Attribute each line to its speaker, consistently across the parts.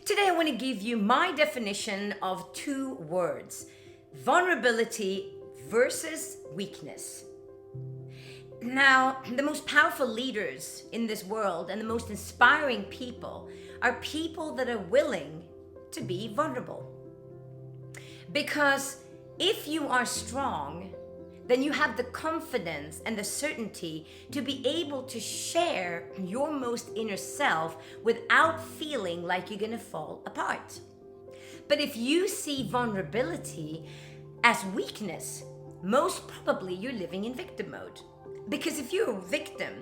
Speaker 1: Today I want to give you my definition of two words: vulnerability versus weakness. Now, the most powerful leaders in this world and the most inspiring people are people that are willing to be vulnerable. Because if you are strong, then you have the confidence and the certainty to be able to share your most inner self without feeling like you're gonna fall apart. But if you see vulnerability as weakness, most probably you're living in victim mode. Because if you're a victim,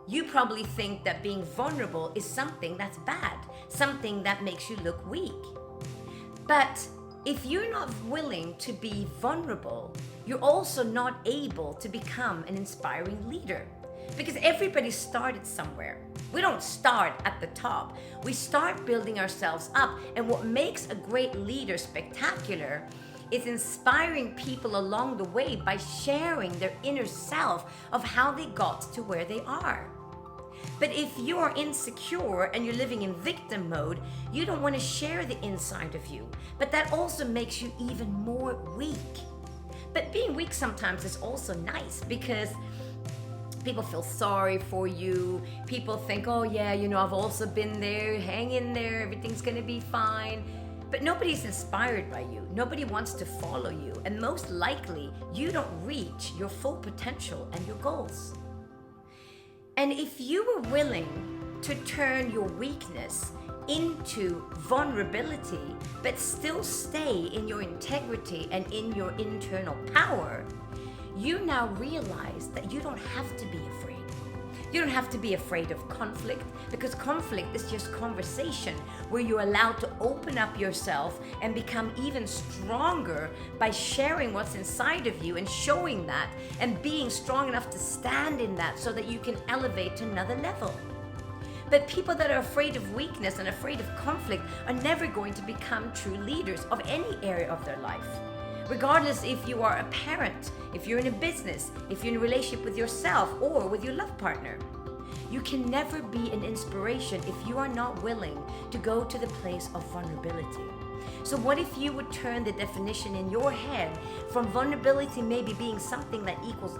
Speaker 1: you probably think that being vulnerable is something that's bad, something that makes you look weak. But if you're not willing to be vulnerable, you're also not able to become an inspiring leader. Because everybody started somewhere. We don't start at the top. We start building ourselves up. And what makes a great leader spectacular is inspiring people along the way by sharing their inner self of how they got to where they are. But if you're insecure and you're living in victim mode, you don't want to share the inside of you. But that also makes you even more weak. But being weak sometimes is also nice because people feel sorry for you. People think, oh yeah, I've also been there, hang in there, everything's gonna be fine. But nobody's inspired by you. Nobody wants to follow you. And most likely, you don't reach your full potential and your goals. And if you were willing to turn your weakness into vulnerability, but still stay in your integrity and in your internal power, you now realize that you don't have to be afraid. You don't have to be afraid of conflict, because conflict is just conversation where you're allowed to open up yourself and become even stronger by sharing what's inside of you and showing that and being strong enough to stand in that so that you can elevate to another level. But people that are afraid of weakness and afraid of conflict are never going to become true leaders of any area of their life. Regardless if you are a parent, if you're in a business, if you're in a relationship with yourself or with your love partner. You can never be an inspiration if you are not willing to go to the place of vulnerability. So what if you would turn the definition in your head from vulnerability maybe being something that equals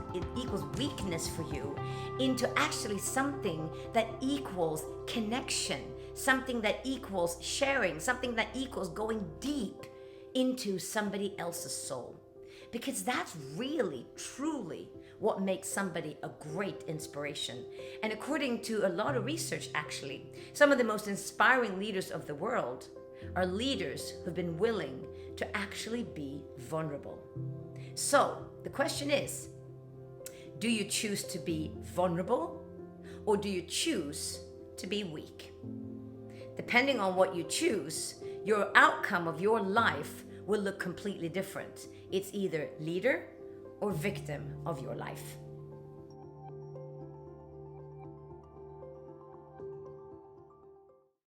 Speaker 1: weakness for you into actually something that equals connection, something that equals sharing, something that equals going deep into somebody else's soul. Because that's really, truly what makes somebody a great inspiration. And according to a lot of research, actually, some of the most inspiring leaders of the world are leaders who've been willing to actually be vulnerable. So the question is, do you choose to be vulnerable or do you choose to be weak? Depending on what you choose, your outcome of your life will look completely different. It's either leader or victim of your life.